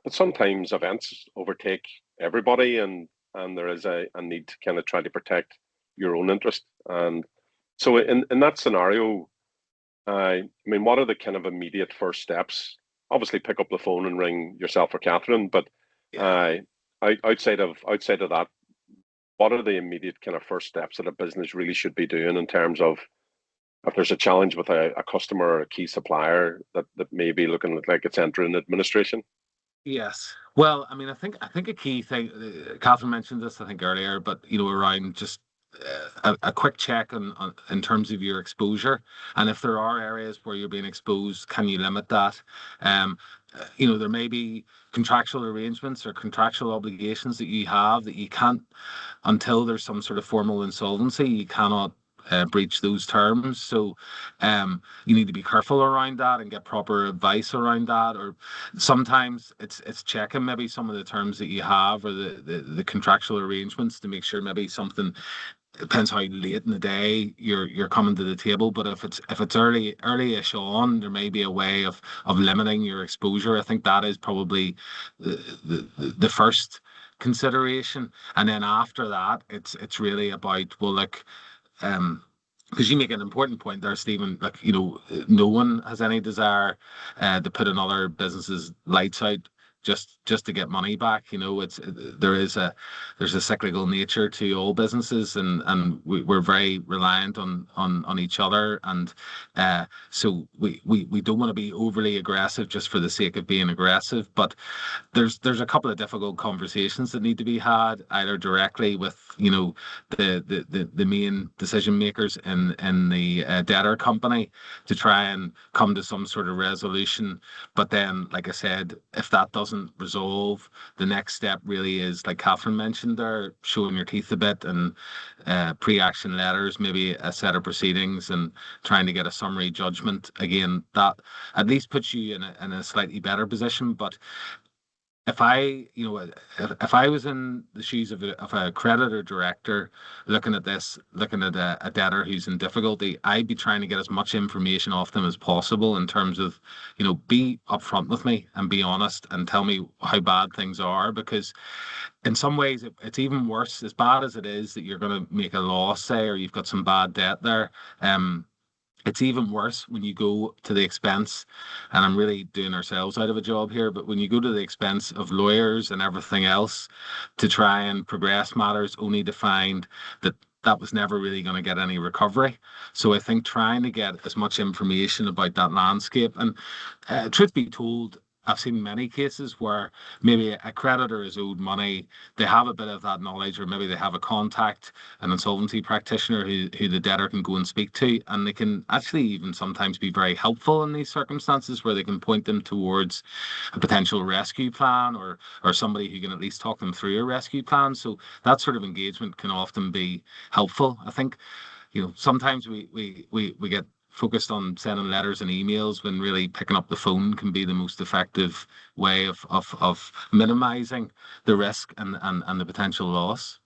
Speaker 1: sometimes events overtake everybody, and there is a need to kind of try to protect your own interest. And so in that scenario, I mean, what are the kind of immediate first steps? Obviously, pick up the phone and ring yourself or Kathryn, but outside of that, what are the immediate kind of first steps that a business really should be doing in terms of, if there's a challenge with a customer or a key supplier that may be looking like it's entering administration?
Speaker 2: Yes. Well, I mean, I think a key thing, Kathryn mentioned this, I think, earlier, but around just a quick check on in terms of your exposure, and if there are areas where you're being exposed, can you limit that? There may be contractual arrangements or contractual obligations that you have that you can't, until there's some sort of formal insolvency, you cannot breach those terms. So you need to be careful around that and get proper advice around that. Or sometimes it's checking maybe some of the terms that you have, or the contractual arrangements, to make sure maybe something, depends how late in the day you're coming to the table. But if it's early-ish on, there may be a way of limiting your exposure. I think that is probably the first consideration. And then after that, it's really about, well, like, because you make an important point there, Stephen. Like, no one has any desire to put another business's lights out just to get money back. There's a cyclical nature to all businesses, and we're very reliant on each other, and so we don't want to be overly aggressive just for the sake of being aggressive. But there's a couple of difficult conversations that need to be had, either directly with the main decision makers in the debtor company, to try and come to some sort of resolution. But then, like I said, if that doesn't resolve, the next step really is, like Kathryn mentioned there, showing your teeth a bit, and pre-action letters, maybe a set of proceedings, and trying to get a summary judgment. Again, that at least puts you in a slightly better position. But if I was in the shoes of a creditor director looking at a debtor who's in difficulty, I'd be trying to get as much information off them as possible, in terms of, be upfront with me and be honest and tell me how bad things are. Because in some ways it's even worse, as bad as it is that you're going to make a loss, say, or you've got some bad debt there. It's even worse when you go to the expense, and I'm really doing ourselves out of a job here, but when you go to the expense of lawyers and everything else to try and progress matters, only to find that was never really going to get any recovery. So I think trying to get as much information about that landscape, and truth be told, I've seen many cases where maybe a creditor is owed money, they have a bit of that knowledge, or maybe they have a contact, an insolvency practitioner who the debtor can go and speak to, and they can actually even sometimes be very helpful in these circumstances where they can point them towards a potential rescue plan, or somebody who can at least talk them through a rescue plan. So that sort of engagement can often be helpful. I think, sometimes we get focused on sending letters and emails when really picking up the phone can be the most effective way of minimizing the risk and the potential loss.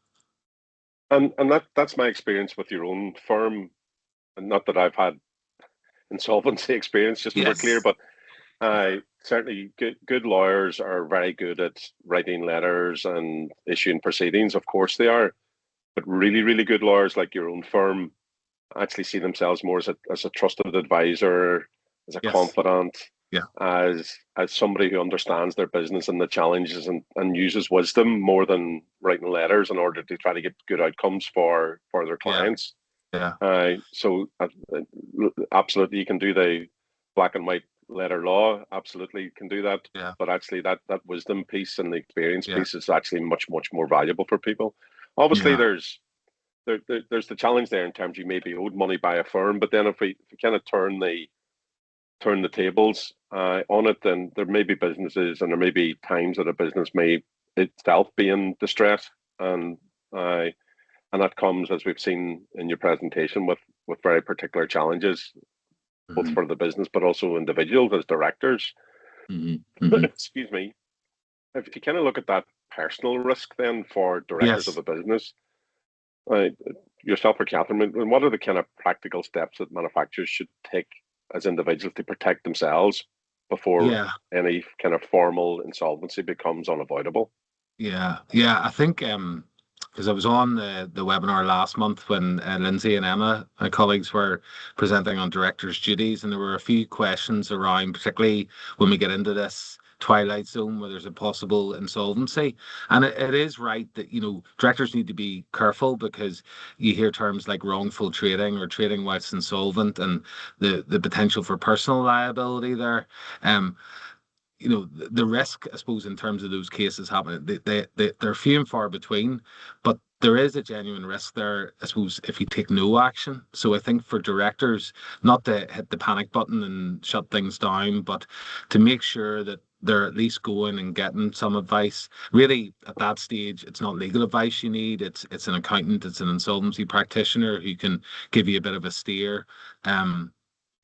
Speaker 1: And that's my experience with your own firm. And not that I've had insolvency experience, just so we're clear,
Speaker 2: Yes.
Speaker 1: but certainly good lawyers are very good at writing letters and issuing proceedings. Of course they are. But really, really good lawyers like your own firm actually see themselves more as a trusted advisor, as a
Speaker 2: Yes.
Speaker 1: confidant,
Speaker 2: Yeah.
Speaker 1: as somebody who understands their business and the challenges, and uses wisdom more than writing letters in order to try to get good outcomes for their
Speaker 2: Yeah.
Speaker 1: clients.
Speaker 2: Yeah.
Speaker 1: So absolutely, you can do the black and white letter law. Absolutely, you can do that.
Speaker 2: Yeah.
Speaker 1: But actually, that wisdom piece and the experience
Speaker 2: Yeah.
Speaker 1: piece is actually much more valuable for people. Obviously,
Speaker 2: Yeah.
Speaker 1: there's the challenge there in terms you may be owed money by a firm, but then if we kind of turn the tables on it, then there may be businesses and there may be times that a business may itself be in distress, and that comes, as we've seen in your presentation, with very particular challenges, both
Speaker 2: Mm-hmm.
Speaker 1: for the business but also individuals as directors.
Speaker 2: Mm-hmm. Mm-hmm.
Speaker 1: Excuse me. If you kind of look at that personal risk then for directors of
Speaker 2: Yes.
Speaker 1: a business, uh, yourself or Kathryn, and what are the kind of practical steps that manufacturers should take as individuals to protect themselves before
Speaker 2: Yeah.
Speaker 1: any kind of formal insolvency becomes unavoidable?
Speaker 2: Yeah. Yeah. I think because I was on the webinar last month when Lindsay and Emma, my colleagues, were presenting on directors' duties, and there were a few questions around, particularly when we get into this twilight zone where there's a possible insolvency. And it is right that, directors need to be careful, because you hear terms like wrongful trading or trading whilst insolvent, and the potential for personal liability there. Um, the risk, I suppose, in terms of those cases happening, they're few and far between, but there is a genuine risk there, I suppose, if you take no action. So I think for directors, not to hit the panic button and shut things down, but to make sure that they're at least going and getting some advice. Really, at that stage, it's not legal advice you need. It's an accountant, it's an insolvency practitioner who can give you a bit of a steer.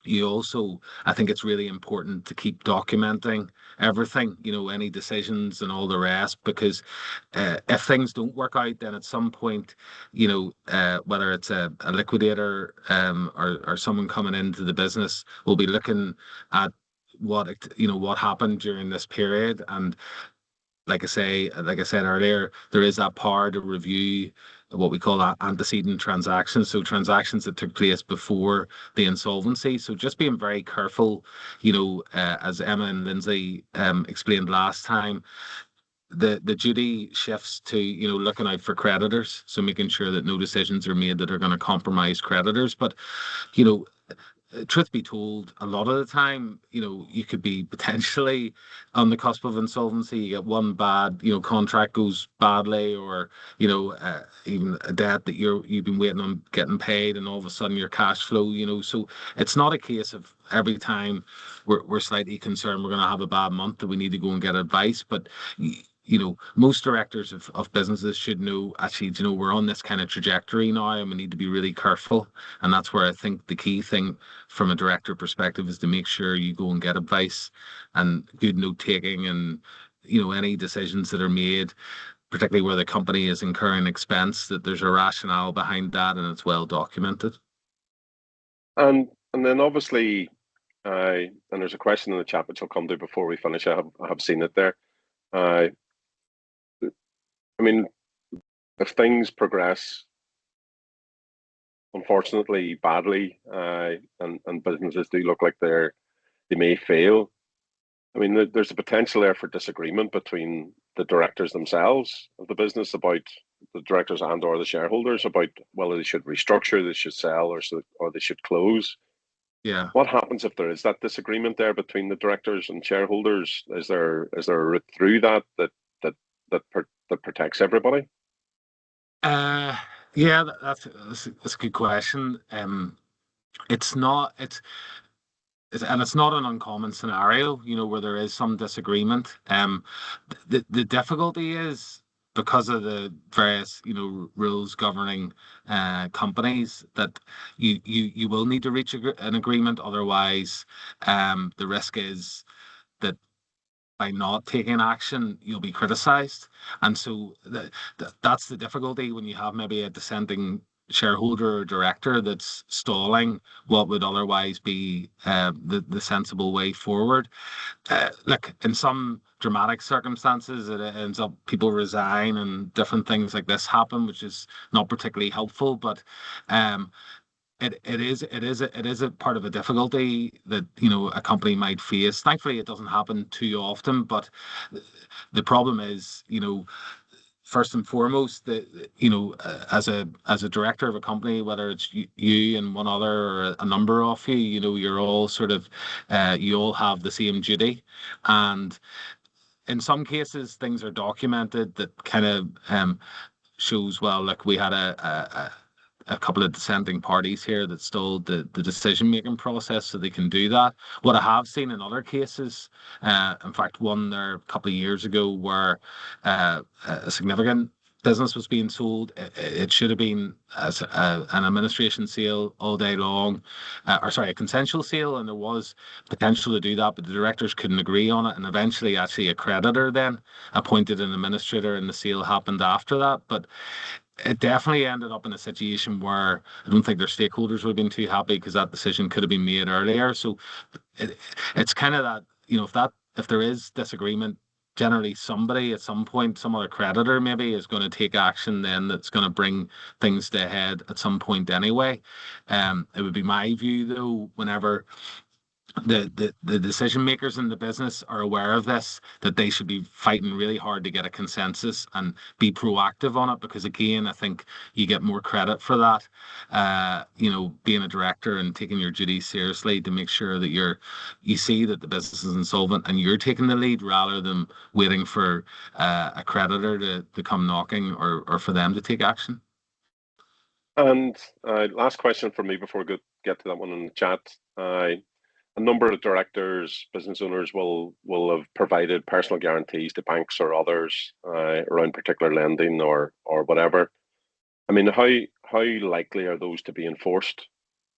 Speaker 2: You also, I think it's really important to keep documenting everything, any decisions and all the rest, because if things don't work out, then at some point, whether it's a liquidator or someone coming into the business, will be looking at what happened during this period. And like I said earlier, there is that power to review what we call antecedent transactions, so transactions that took place before the insolvency. So just being very careful, as Emma and Lindsay explained last time, the duty shifts to looking out for creditors, so making sure that no decisions are made that are going to compromise creditors. But you know truth be told, a lot of the time, you could be potentially on the cusp of insolvency. You get one bad, contract goes badly, or even a debt that you've been waiting on getting paid, and all of a sudden your cash flow. So it's not a case of every time we're slightly concerned we're going to have a bad month that we need to go and get advice, but. Most directors of businesses should know, actually, we're on this kind of trajectory now and we need to be really careful. And that's where I think the key thing from a director perspective is to make sure you go and get advice and good note taking, and any decisions that are made, particularly where the company is incurring expense, that there's a rationale behind that and it's well documented.
Speaker 1: And then obviously, and there's a question in the chat which I'll come to before we finish. I have seen it there. I mean, if things progress unfortunately badly, and businesses do look like they may fail, I mean, there's a potential there for disagreement between the directors themselves of the business, about the directors and or the shareholders, about whether they should restructure, they should sell, or they should close.
Speaker 2: Yeah.
Speaker 1: What happens if there is that disagreement there between the directors and shareholders? Is there a route through that protects everybody?
Speaker 2: Yeah, that's a good question. It's not it's not an uncommon scenario, where there is some disagreement. The difficulty is because of the various, rules governing companies that you will need to reach an agreement. Otherwise, the risk is that by not taking action, you'll be criticised. And so that's the difficulty when you have maybe a dissenting shareholder or director that's stalling what would otherwise be the sensible way forward. Like in some dramatic circumstances, it ends up people resign and different things like this happen, which is not particularly helpful. But um, it is a part of a difficulty that a company might face. Thankfully, it doesn't happen too often, but the problem is, first and foremost, that as a director of a company, whether it's you and one other or a number of you, you're all sort of you all have the same duty, and in some cases, things are documented that kind of shows, well, like we had a couple of dissenting parties here that stalled the decision-making process so they can do that. What I have seen in other cases, in fact, one there a couple of years ago where a significant business was being sold. It should have been an administration sale all day long, or sorry, a consensual sale, and there was potential to do that, but the directors couldn't agree on it, and eventually actually a creditor then appointed an administrator and the sale happened after that. But it definitely ended up in a situation where I don't think their stakeholders would have been too happy because that decision could have been made earlier. So it's kind of that, if there is disagreement, generally somebody at some point, some other creditor maybe is going to take action then that's going to bring things to a head at some point anyway. It would be my view though, whenever the decision makers in the business are aware of this, that they should be fighting really hard to get a consensus and be proactive on it, because again, I think you get more credit for that, being a director and taking your duties seriously to make sure that you see that the business is insolvent and you're taking the lead rather than waiting for a creditor to come knocking or for them to take action.
Speaker 1: And last question from me before we get to that one in the chat. A number of directors, business owners will have provided personal guarantees to banks or others around particular lending or whatever. I mean, how likely are those to be enforced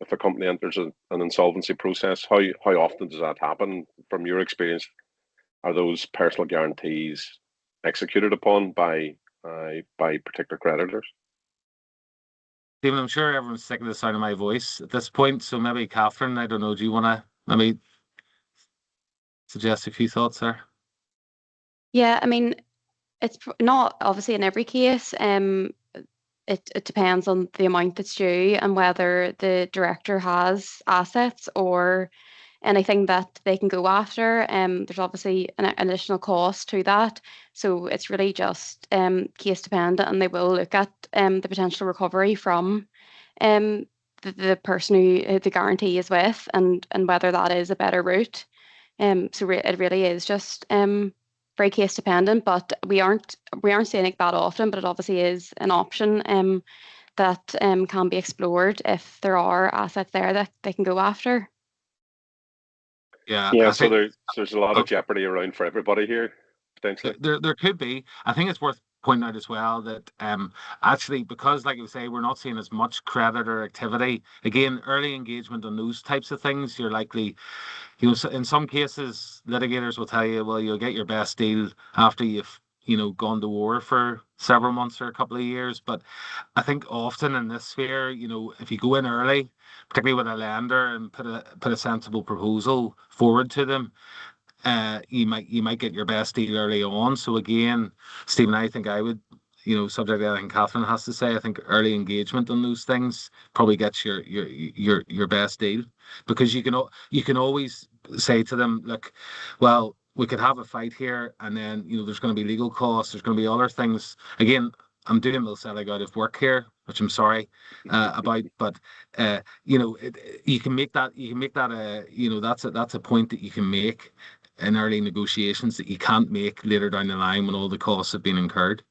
Speaker 1: if a company enters an insolvency process? How often does that happen? From your experience, are those personal guarantees executed upon by particular creditors?
Speaker 2: Stephen, I'm sure everyone's sick of the sound of my voice at this point, so maybe Kathryn, I don't know, do you want to maybe suggest a few thoughts there?
Speaker 3: Yeah, I mean, it's not obviously in every case. It depends on the amount that's due and whether the director has assets or anything that they can go after. There's obviously an additional cost to that. So it's really just case dependent, and they will look at the potential recovery from the person who the guarantee is with, and whether that is a better route. It really is just very case dependent, but we aren't seeing it that often, but it obviously is an option that can be explored if there are assets there that they can go after.
Speaker 2: Yeah,
Speaker 1: Yeah,
Speaker 2: I
Speaker 1: so
Speaker 2: think
Speaker 1: there's a lot of jeopardy around for everybody here, potentially.
Speaker 2: there could be. I think it's worth pointing out as well that actually, because like you say, we're not seeing as much creditor activity. Again, early engagement on those types of things, you're likely, in some cases, litigators will tell you, well, you'll get your best deal after you've gone to war for several months or a couple of years. But I think often in this sphere, if you go in early, particularly with a lender, and put a sensible proposal forward to them, you might get your best deal early on. So again, Stephen, I think I would, subject to anything Kathryn has to say, I think early engagement on those things probably gets your best deal, because you can always say to them, look, well, we could have a fight here, and then there's going to be legal costs, there's going to be other things. Again, I'm doing Mills Selig out of work here, which I'm sorry about, but you can make that that's a point that you can make in early negotiations that you can't make later down the line when all the costs have been incurred.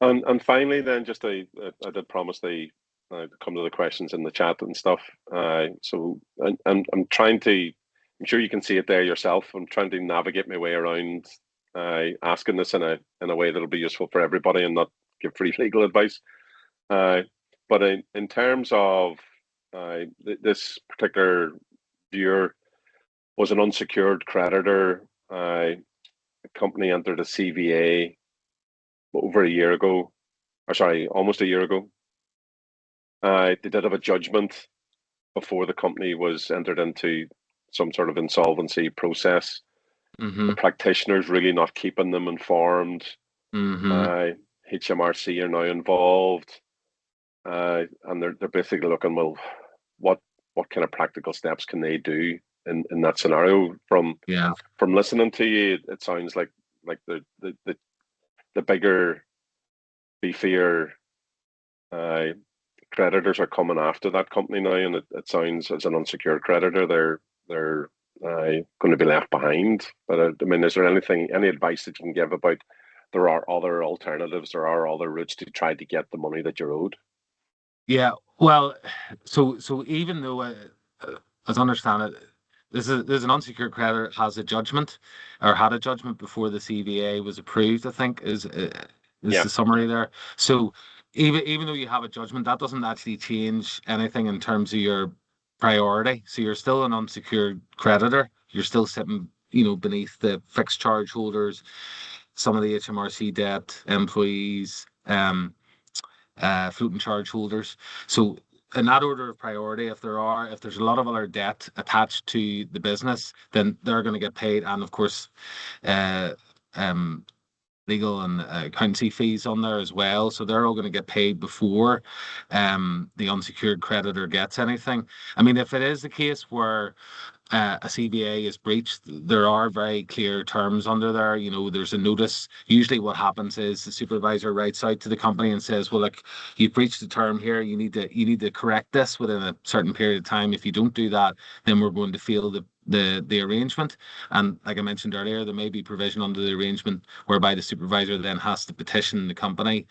Speaker 1: And finally, then, just I did promise they come to the questions in the chat and stuff. So I'm trying to. I'm sure you can see it there yourself. I'm trying to navigate my way around asking this in a way that'll be useful for everybody and not give free legal advice. But in terms of this particular viewer was an unsecured creditor. A company entered a CVA over a year ago, or sorry, almost a year ago. They did have a judgment before the company was entered into some sort of insolvency process. The practitioners really not keeping them informed. HMRC are now involved, and they're basically looking, well, what kind of practical steps can they do in that scenario? From listening to you, it sounds like the bigger, beefier creditors are coming after that company now, and it sounds as an unsecured creditor they're going to be left behind. But I mean, is there any advice that you can give about there are other alternatives, there are other routes to try to get the money that you're owed?
Speaker 2: Yeah, well, so even though, as I understand it, there's an unsecured creditor has a judgment or had a judgment before the CVA was approved, I think is the summary there. So even though you have a judgment, that doesn't actually change anything in terms of your priority. So you're still an unsecured creditor. You're still sitting, beneath the fixed charge holders, some of the HMRC debt, employees, floating charge holders. So in that order of priority, if there's a lot of other debt attached to the business, then they're going to get paid, and of course, legal and accountancy fees on there as well. So they're all going to get paid before the unsecured creditor gets anything. I mean, if it is the case where a CVA is breached, there are very clear terms under there. There's a notice. Usually what happens is the supervisor writes out to the company and says, well, look, you've breached the term here. You need to correct this within a certain period of time. If you don't do that, then we're going to fail the arrangement. And like I mentioned earlier, there may be provision under the arrangement whereby the supervisor then has to petition the company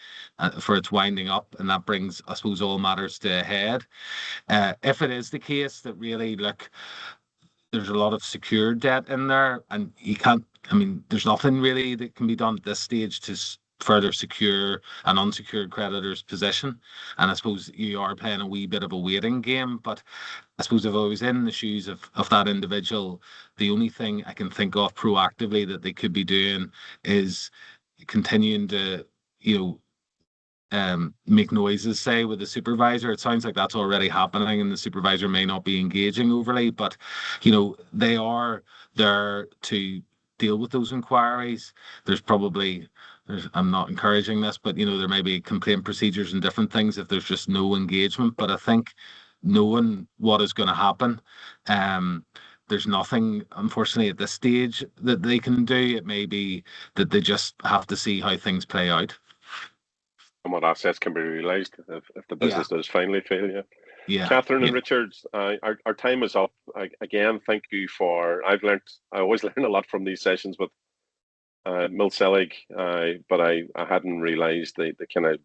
Speaker 2: for its winding up, and that brings, I suppose, all matters to a head. If it is the case that really, look, there's a lot of secured debt in there, and there's nothing really that can be done at this stage to further secure an unsecured creditor's position. And I suppose you are playing a wee bit of a waiting game, but I suppose if I was in the shoes of that individual, the only thing I can think of proactively that they could be doing is continuing to, make noises, say, with the supervisor. It sounds like that's already happening, and the supervisor may not be engaging overly, but they are there to deal with those inquiries. I'm not encouraging this, but there may be complaint procedures and different things if there's just no engagement. But I think knowing what is going to happen, there's nothing, unfortunately, at this stage that they can do. It may be that they just have to see how things play out.
Speaker 1: And what assets can be realised if the business does finally fail.
Speaker 2: Yeah.
Speaker 1: Kathryn and Richard, our time is up. Again, thank you I always learn a lot from these sessions with Mills Selig, but I hadn't realised the kind of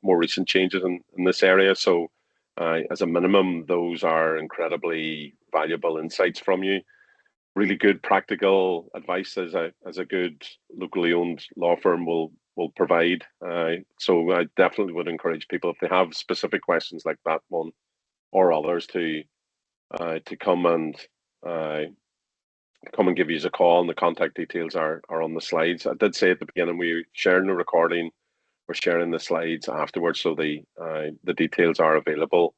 Speaker 1: more recent changes in this area. So as a minimum, those are incredibly valuable insights from you. Really good practical advice as a good locally owned law firm will provide. So I definitely would encourage people, if they have specific questions like that one or others, to come and give you a call, and the contact details are on the slides. I did say at the beginning we're sharing the recording, we're sharing the slides afterwards, so the details are available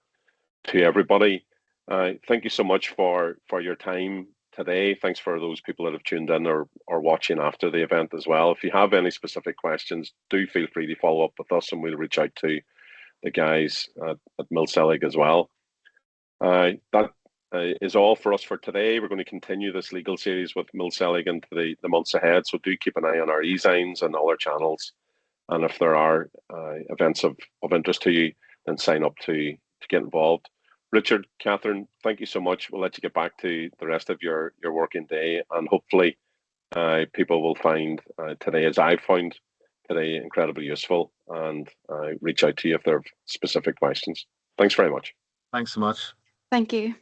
Speaker 1: to everybody. Thank you so much for your time today. Thanks for those people that have tuned in or watching after the event as well. If you have any specific questions, do feel free to follow up with us, and we'll reach out to the guys at Mills Selig as well. That is all for us for today. We're going to continue this legal series with Mills Selig into the months ahead, so do keep an eye on our e-signs and all our channels. And if there are events of interest to you, then sign up to get involved. Richard, Kathryn, thank you so much. We'll let you get back to the rest of your working day, and hopefully people will find today, as I found today, incredibly useful, and reach out to you if there are specific questions. Thanks very much.
Speaker 2: Thanks so much.
Speaker 3: Thank you.